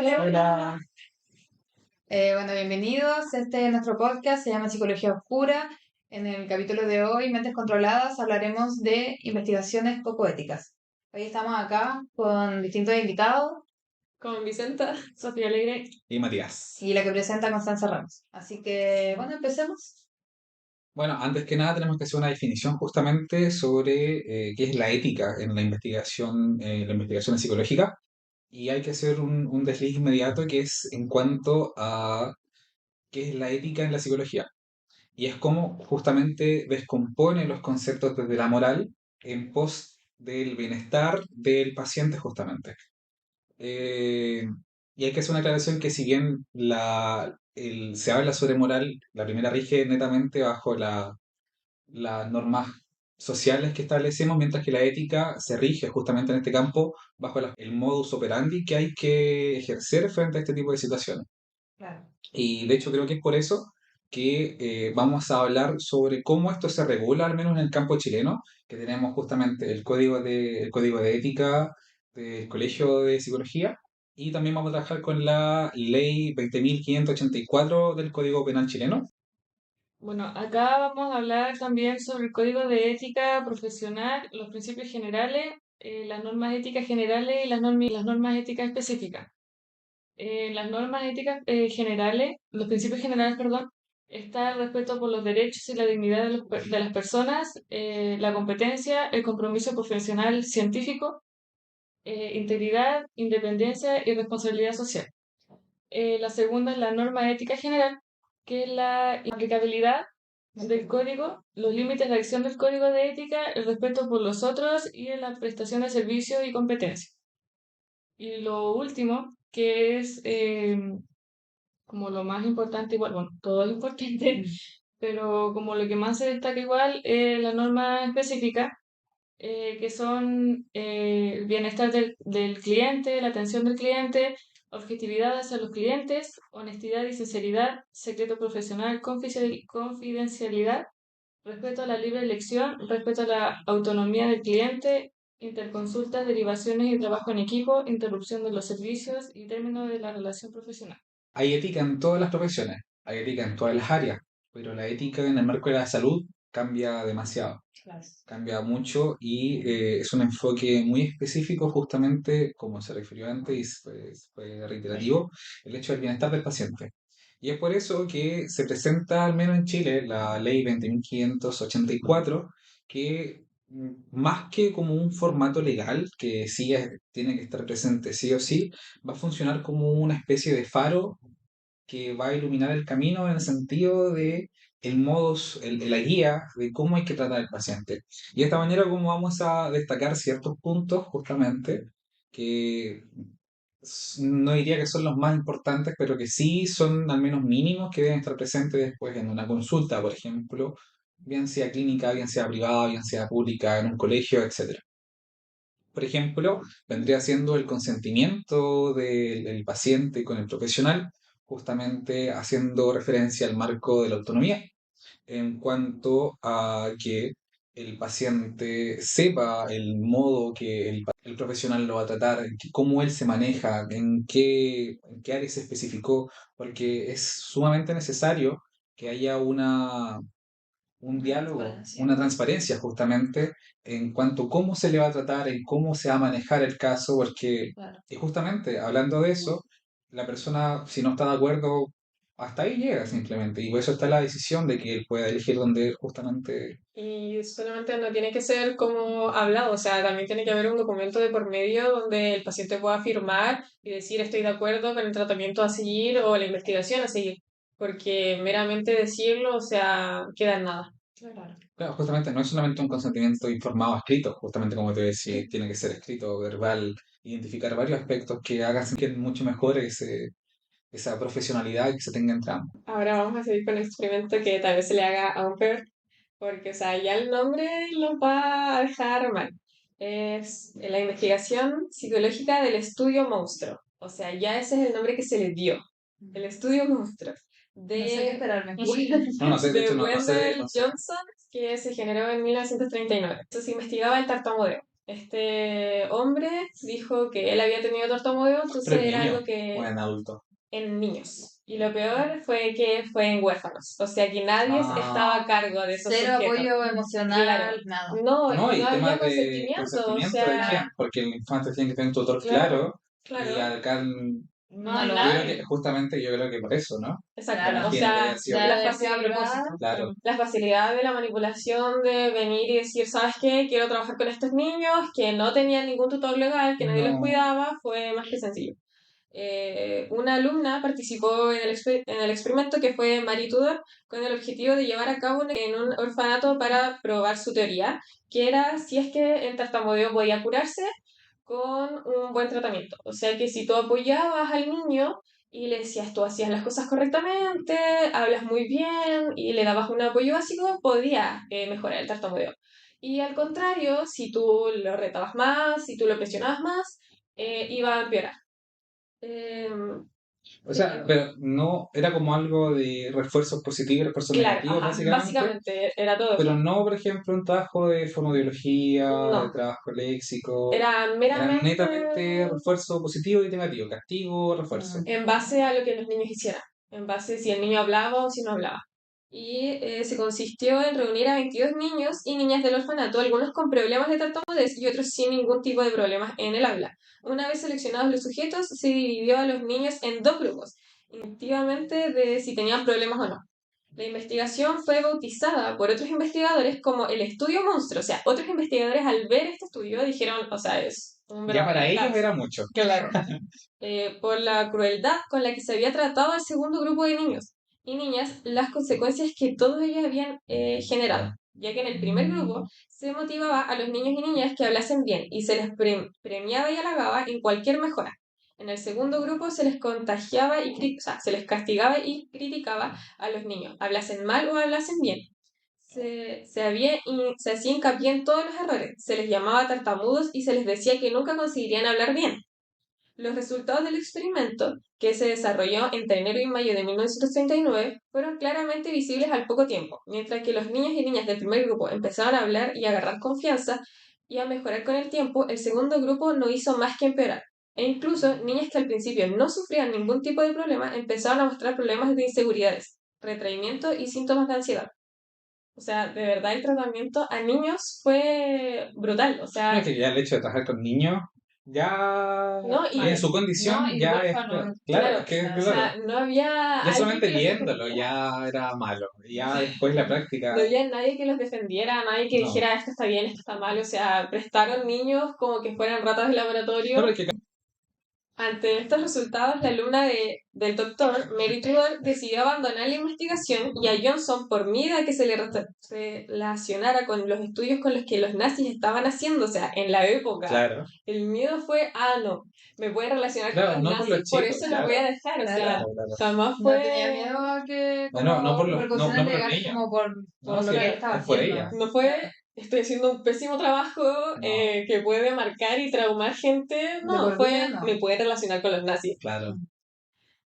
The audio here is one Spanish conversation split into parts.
Hola. Bueno, bienvenidos. Este es nuestro podcast, se llama Psicología Oscura. En el capítulo de hoy, Mentes Controladas, hablaremos de investigaciones poco éticas. Hoy estamos acá con distintos invitados Con Vicenta, Sofía Alegre. Y Matías. y la que presenta Constanza Ramos. Así que, bueno, empecemos. Bueno, antes que nada tenemos que hacer una definición justamente sobre qué es la ética en la investigación psicológica. Y hay que hacer un desliz inmediato que es en cuanto a qué es la ética en la psicología. Y es cómo justamente descompone los conceptos desde la moral en pos del bienestar del paciente justamente. Eh, y hay que hacer una aclaración que si bien se habla sobre moral, la primera rige netamente bajo las normas sociales que establecemos, mientras que la ética se rige justamente en este campo bajo el modus operandi que hay que ejercer frente a este tipo de situaciones. Claro. Y de hecho creo que es por eso que vamos a hablar sobre cómo esto se regula, al menos en el campo chileno, que tenemos justamente el código de ética del Colegio de Psicología, y también vamos a trabajar con la ley 20.584 del Código Penal chileno. Bueno, acá vamos a hablar también sobre el código de ética profesional, los principios generales, las normas éticas generales y las normas éticas específicas. Las normas éticas generales, los principios generales, perdón, está el respeto por los derechos y la dignidad de las personas, la competencia, el compromiso profesional científico, integridad, independencia y responsabilidad social. La segunda es la norma ética general, que es la aplicabilidad del código, los límites de acción del código de ética, el respeto por los otros y en la prestación de servicios y competencia. Y lo último, que es como lo más importante, igual, bueno, todo es importante, pero como lo que más se destaca igual es la norma específica, que son el bienestar del cliente, la atención del cliente, objetividad hacia los clientes, honestidad y sinceridad, secreto profesional, confidencialidad, respeto a la libre elección, respeto a la autonomía del cliente, interconsultas, derivaciones y trabajo en equipo, interrupción de los servicios y término de la relación profesional. Hay ética en todas las profesiones, hay ética en todas las áreas, pero la ética en el marco de la salud cambia demasiado, Claro. cambia mucho y es un enfoque muy específico justamente, como se refirió antes y fue reiterativo, el hecho del bienestar del paciente. Y es por eso que se presenta, al menos en Chile, la ley 20.584, que más que como un formato legal, que sí tiene que estar presente sí o sí, va a funcionar como una especie de faro que va a iluminar el camino en el sentido de el modus, la guía de cómo hay que tratar al paciente. Y de esta manera, como vamos a destacar ciertos puntos justamente que no diría que son los más importantes, pero que sí son al menos mínimos que deben estar presentes después en una consulta, por ejemplo, bien sea clínica, bien sea privada, bien sea pública, en un colegio, etcétera. Por ejemplo, vendría siendo el consentimiento del paciente con el profesional, justamente haciendo referencia al marco de la autonomía, en cuanto a que el paciente sepa el modo que el profesional lo va a tratar, cómo él se maneja, en qué área se especificó, porque es sumamente necesario que haya un diálogo, una transparencia justamente en cuanto a cómo se le va a tratar, en cómo se va a manejar el caso, porque Claro. y justamente hablando de eso, la persona si no está de acuerdo, hasta ahí llega simplemente, y por eso está la decisión de que él pueda elegir donde él justamente... Y solamente no tiene que ser como hablado, o sea, también tiene que haber un documento de por medio donde el paciente pueda firmar y decir estoy de acuerdo con el tratamiento a seguir o la investigación a seguir, porque meramente decirlo, o sea, queda en nada. Claro. Claro, justamente no es solamente un consentimiento informado escrito, justamente como te decía, tiene que ser escrito, verbal, identificar varios aspectos que hagan sentir mucho mejor esa profesionalidad que se tenga entre ambos. Ahora vamos a seguir con el experimento que tal vez se le haga aún peor, porque, o sea, ya el nombre lo va a dejar mal. Es la investigación psicológica del estudio monstruo. O sea, ya ese es el nombre que se le dio. El estudio monstruo. No sé qué De, esperarme. No, no sé, de de hecho no sé, Wendell no sé. Johnson, que se generó en 1939. Entonces se investigaba el tartamudeo. Este hombre dijo que él había tenido tartamudeo, entonces Pero en era niño algo o que en adulto. en niños. Y lo peor fue que fue en huérfanos. O sea que nadie estaba a cargo de esos Cero sujetos. apoyo Claro. emocional, nada. No, No, y no y había temas de consentimiento. O consentimiento de quién, sea, porque el infante tiene que tener un tutor claro, claro, y claro. acá No No hay lo yo creo hay. que justamente yo creo que por eso, ¿no? Exacto. Me Claro. O imagino que sea, haya sido Debe la haber sido a facilidad, propósito. claro. la facilidad de la manipulación de venir y decir, ¿sabes qué? Quiero trabajar con estos niños que no tenían ningún tutor legal, que nadie los No, cuidaba, fue más que sencillo. Una alumna participó en el experimento que fue Marie Tudor con el objetivo de llevar a cabo en un orfanato para probar su teoría, que era si es que el tartamudeo podía curarse con un buen tratamiento. O sea que si tú apoyabas al niño y le decías tú hacías las cosas correctamente, hablas muy bien y le dabas un apoyo básico, podía mejorar el tartamudeo. Y al contrario, si tú lo retabas más, si tú lo presionabas más, iba a empeorar. Em, o sea, pero no era como algo de refuerzos positivos y refuerzos claro, negativos, ajá, básicamente, básicamente era todo pero eso. no, por ejemplo, un trabajo de fonoaudiología, de No, trabajo léxico, era eran meramente netamente refuerzo positivo y negativo, castigo, refuerzo. en base a lo que los niños hicieran, en base si el niño hablaba o si no hablaba. Y se consistió en reunir a 22 niños y niñas del orfanato, algunos con problemas de tartamudez y otros sin ningún tipo de problemas en el habla. Una vez seleccionados los sujetos, se dividió a los niños en dos grupos, indistintamente de si tenían problemas o no. La investigación fue bautizada por otros investigadores como el estudio monstruo. O sea, otros investigadores al ver este estudio dijeron, o sea, es un Ya para verdadero ellos caos. era mucho. Claro. Por la crueldad con la que se había tratado al segundo grupo de niños y niñas, las consecuencias que todos ellos habían generado, ya que en el primer grupo se motivaba a los niños y niñas que hablasen bien y se les premiaba y halagaba en cualquier mejora. En el segundo grupo se les contagiaba o sea, se les castigaba y criticaba a los niños, hablasen mal o hablasen bien. Se hacía hincapié en todos los errores, se les llamaba tartamudos y se les decía que nunca conseguirían hablar bien. Los resultados del experimento, que se desarrolló entre enero y mayo de 1939, fueron claramente visibles al poco tiempo, mientras que los niños y niñas del primer grupo empezaron a hablar y a agarrar confianza y a mejorar con el tiempo, el segundo grupo no hizo más que empeorar. E incluso niñas que al principio no sufrían ningún tipo de problema empezaron a mostrar problemas de inseguridades, retraimiento y síntomas de ansiedad. O sea, de verdad el tratamiento a niños fue brutal. O No, es sea, que ya el hecho de trabajar con niños, ya no, en y su No, condición y ya es huérfano. peor. Claro, es claro, que o claro, sea, no había ya alguien solamente que los viéndolo defendiera. ya era malo. Ya después la práctica, No había nadie que los defendiera, nadie que no. dijera esto está bien, esto está mal. O sea, prestaron niños como que fueran ratas de No, laboratorio. porque Ante estos resultados, la alumna del doctor, Mary Tudor, decidió abandonar la investigación y a Johnson, por miedo a que se le relacionara con los estudios con los que los nazis estaban haciendo, o sea, en la época, claro, el miedo fue, no, me puede relacionar con claro, los no por los nazis, por chicos, eso los voy claro, a dejar, o Claro. sea, claro, claro. jamás No tenía fue, miedo a que No, no, no como por los, no, repercusiones no por los legales niños, como no, por lo sí, que él claro, estaba es por haciendo. ella. no fue, Claro. estoy haciendo un pésimo trabajo No, que puede marcar y traumar gente, De no, por vida fue, no. me puede relacionar con los nazis. claro.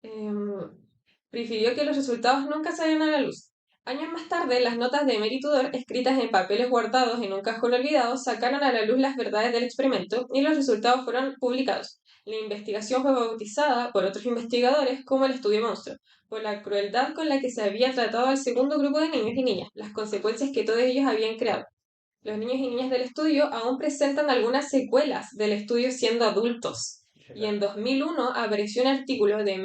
Em, Prefirió que los resultados nunca salieran a la luz. Años más tarde, las notas de Mary Tudor, escritas en papeles guardados en un cajón olvidado, sacaron a la luz las verdades del experimento y los resultados fueron publicados. La investigación fue bautizada por otros investigadores como el estudio monstruo, por la crueldad con la que se había tratado al segundo grupo de niños y niñas, las consecuencias que todos ellos habían creado. Los niños y niñas del estudio aún presentan algunas secuelas del estudio siendo adultos. Y en 2001 apareció un artículo de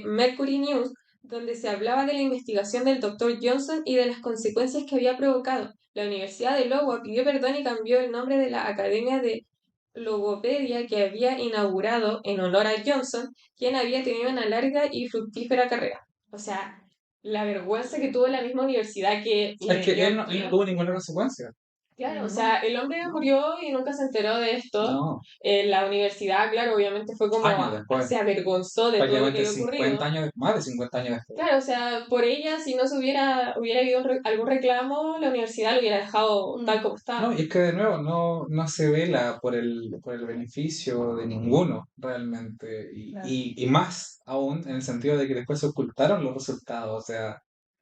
Mercury News donde se hablaba de la investigación del Dr. Johnson y de las consecuencias que había provocado. La Universidad de Iowa pidió perdón y cambió el nombre de la Academia de Logopedia que había inaugurado en honor a Johnson, quien había tenido una larga y fructífera carrera. O sea, la vergüenza que tuvo la misma universidad que Es le que dio él no pie. tuvo ninguna consecuencia. Claro, o No, sea, el hombre No, murió y nunca se enteró de esto. no. La universidad, claro, obviamente fue como, Años después, se avergonzó de todo lo que prácticamente había 50 ocurrido. años, más de 50 años después. Claro, o sea, por ella, si no se hubiera habido algún reclamo, la universidad lo hubiera dejado tal como No, estaba. y es que de nuevo no se vela por el beneficio de ninguno realmente. claro. Y más aún en el sentido de que después se ocultaron los resultados. O sea,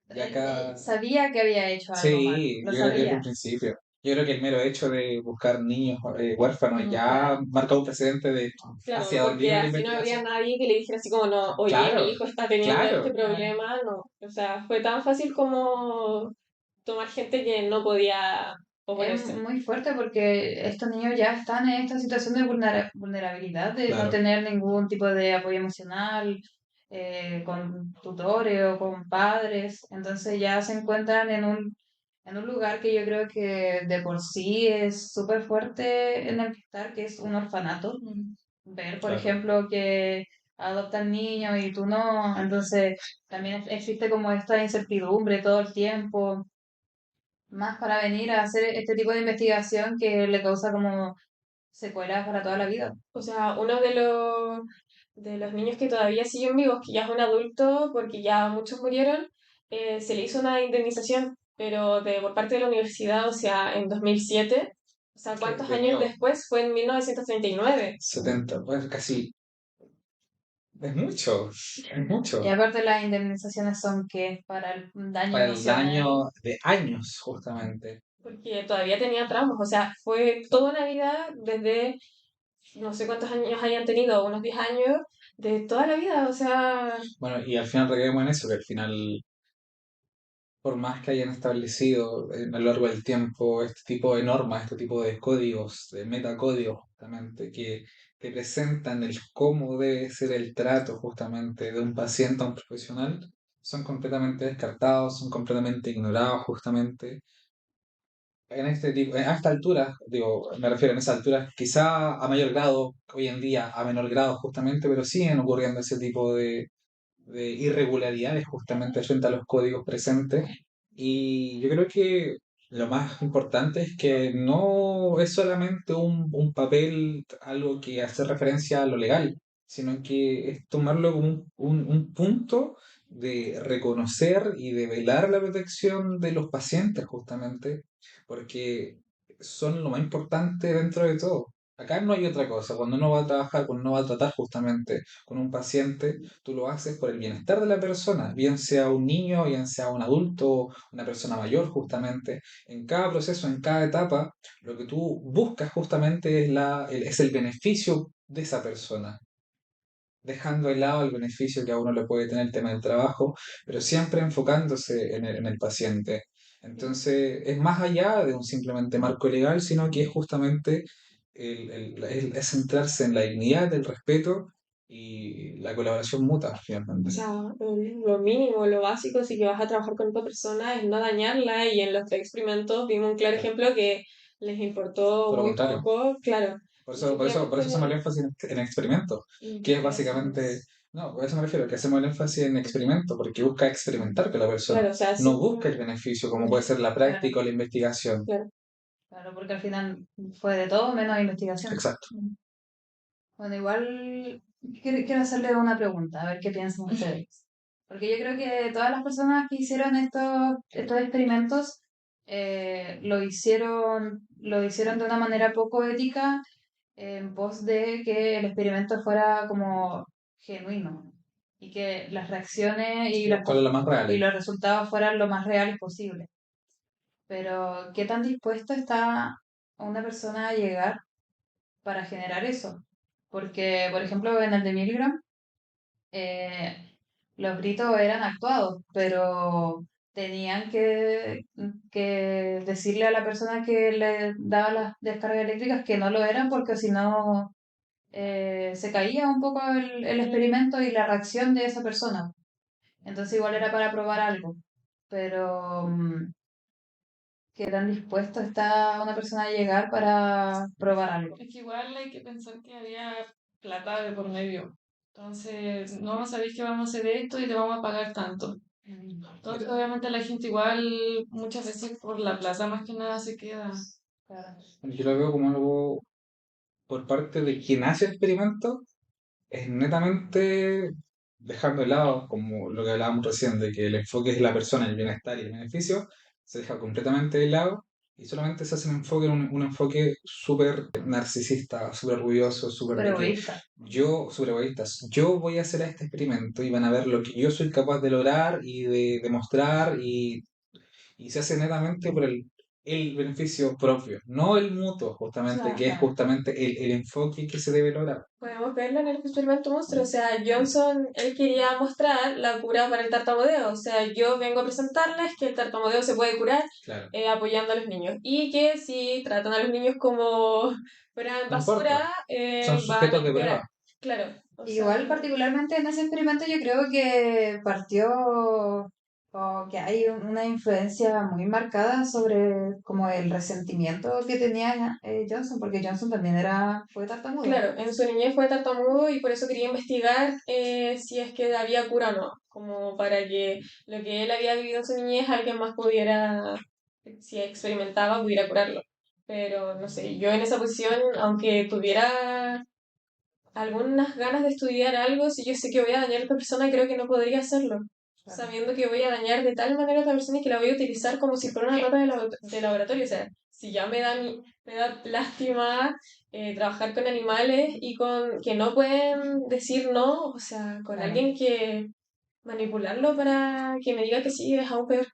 ya Él acá. sabía que había hecho algo mal, Sí, lo yo creo que desde un sabía. principio. Yo creo que el mero hecho de buscar niños huérfanos ya Claro. marca un precedente de Claro, hacia dónde porque iba la así no habría investigación. nadie que le dijera así como, no, oye, mi Claro, hijo está teniendo este claro. Claro. problema, no. O sea, fue tan fácil como tomar gente que no podía Es oponerse. muy fuerte porque estos niños ya están en esta situación de vulnerabilidad, de no Claro, tener ningún tipo de apoyo emocional, con tutores o con padres. Entonces ya se encuentran en un lugar que yo creo que de por sí es súper fuerte en el que estar, que es un orfanato. Mm. Ver, por claro. ejemplo, que adoptan niños y tú no. Entonces también existe como esta incertidumbre todo el tiempo más para venir a hacer este tipo de investigación que le causa como secuelas para toda la vida. O sea, uno de los niños que todavía siguen vivos, que ya es un adulto, porque ya muchos murieron, se le hizo una indemnización, pero por parte de la universidad, o sea, en 2007. O sea, Que ¿cuántos de años nuevo, después? Fue en 1939. 70 pues casi, es Y mucho. aparte las indemnizaciones son que para el daño Para el emocional, daño de años, justamente. Porque todavía tenía traumas, o sea, fue toda una vida desde, no sé cuántos años hayan tenido, unos 10 años, de toda la vida, o sea, Bueno, y al final recaemos en eso, que al final, por más que hayan establecido a lo largo del tiempo este tipo de normas, este tipo de códigos, de metacódigos, justamente, que te presentan el cómo debe ser el trato, justamente, de un paciente a un profesional, son completamente descartados, son completamente ignorados, justamente. En este tipo, a esta altura, digo, me refiero en esa altura, quizá a mayor grado, hoy en día a menor grado, justamente, pero siguen ocurriendo ese tipo de irregularidades justamente frente a los códigos presentes. Y yo creo que lo más importante es que no es solamente un papel, algo que hace referencia a lo legal, sino que es tomarlo como un punto de reconocer y de velar la protección de los pacientes justamente, porque son lo más importante dentro de todo. Acá no hay otra cosa. Cuando uno va a trabajar, cuando uno va a tratar justamente con un paciente, tú lo haces por el bienestar de la persona, bien sea un niño, bien sea un adulto, una persona mayor, justamente. En cada proceso, en cada etapa, lo que tú buscas justamente es el beneficio de esa persona, dejando de lado el beneficio que a uno le puede tener el tema del trabajo, pero siempre enfocándose en el paciente. Entonces, es más allá de un simplemente marco legal, sino que es justamente es centrarse en la dignidad, el respeto y la colaboración mutua, o finalmente. sea, lo mínimo, lo básico, si que vas a trabajar con otra persona es no dañarla y en los tres experimentos vimos un claro ejemplo que les importó Todo lo muy contrario. poco, claro, Por y eso, por eso, por simplemente eso hacemos el énfasis en experimentos, que es básicamente, investigaciones. no, por eso me refiero, que hacemos el énfasis en experimento, porque busca experimentar con la persona, Claro, o sea, no busca el beneficio como puede ser la claro, práctica o la investigación. claro. claro, porque al final fue de todo menos investigación. Exacto. Bueno, igual quiero hacerle una pregunta, a ver qué piensan ustedes. Porque yo creo que todas las personas que hicieron estos experimentos lo hicieron de una manera poco ética en pos de que el experimento fuera como genuino y que las reacciones y, las, Buscarlo lo más y real. los resultados fueran lo más reales posible. Pero, ¿qué tan dispuesto está una persona a llegar para generar eso? Porque, por ejemplo, en el de Milgram, eh, los gritos eran actuados, pero tenían que decirle a la persona que le daba las descargas eléctricas que no lo eran, porque si no se caía un poco el experimento y la reacción de esa persona. Entonces igual era para probar algo. Pero ¿qué tan dispuesto está una persona a llegar para probar algo? Es que igual hay que pensar que había plata de por medio. Entonces, no sabéis que vamos a hacer esto y te vamos a pagar tanto. Entonces, Mira, obviamente la gente igual muchas veces por la plata más que nada se queda. Claro. yo lo veo como algo por parte de quien hace el experimento, es netamente dejando de lado, como lo que hablábamos recién, de que el enfoque es la persona, el bienestar y el beneficio, se deja completamente de lado y solamente se hace un enfoque, un enfoque súper narcisista, súper orgulloso, súper Súper de que egoísta. súper egoísta, yo voy a hacer este experimento y van a ver lo que yo soy capaz de lograr y de demostrar y se hace netamente por el beneficio propio, no el mutuo, justamente, que es Claro. justamente el enfoque que se debe lograr. Podemos verlo en el experimento monstruo. O sea, Johnson, él quería mostrar la cura para el tartamudeo. O sea, yo vengo a presentarles que el tartamudeo se puede curar Claro, apoyando a los niños. Y que si tratan a los niños como fueran no importa, basura, son van a sujetos de empeorar. prueba. Claro. O sea, Igual particularmente en ese experimento yo creo que partió o que hay una influencia muy marcada sobre como el resentimiento que tenía Johnson, porque Johnson también fue tartamudo. claro, en su niñez fue tartamudo y por eso quería investigar si es que había cura o no. Como para que lo que él había vivido en su niñez alguien más pudiera, si experimentaba, pudiera curarlo. Pero no sé, yo en esa posición, aunque tuviera algunas ganas de estudiar algo, si yo sé que voy a dañar a otra persona, creo que no podría hacerlo. Claro. Sabiendo que voy a dañar de tal manera a otra persona y que la voy a utilizar como si fuera una rata de laboratorio. O sea, si ya me da lástima trabajar con animales y con que no pueden decir no, o sea, con Claro. alguien que manipularlo para que me diga que sí es aún peor.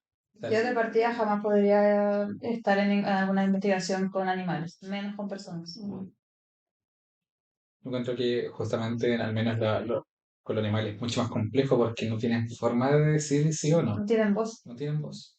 Yo de partida jamás podría estar en alguna investigación con animales, menos con personas. Yo encuentro que justamente, al menos con los animales, es mucho más complejo porque no tienen forma de decir sí o No no, tienen voz. no tienen voz.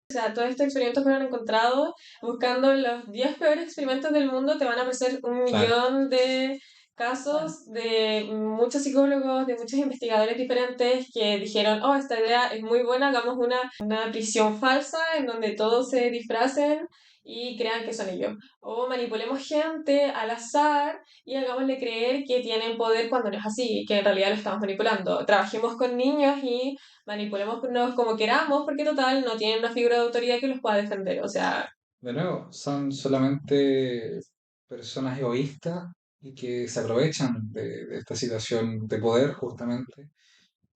O sea, todos estos experimentos fueron encontrados buscando los 10 peores experimentos del mundo. Te van a aparecer un Claro, millón de Claro. casos de muchos psicólogos, de muchos investigadores diferentes que dijeron, oh, esta idea es muy buena, hagamos una prisión falsa en donde todos se disfracen y crean que son ellos. O manipulemos gente al azar y hagámosle creer que tienen poder cuando no es así, que en realidad lo estamos manipulando. Trabajemos con niños y manipulémonos como queramos, porque total no tienen una figura de autoridad que los pueda defender. O sea, de nuevo, son solamente personas egoístas y que se aprovechan de esta situación de poder justamente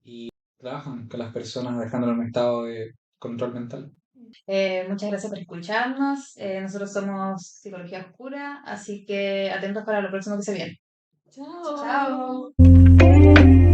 y trabajan con las personas dejándolo en un estado de control mental. Muchas gracias por escucharnos. Nosotros somos Psicología Oscura, así que atentos para lo próximo que se viene. chao. Chao.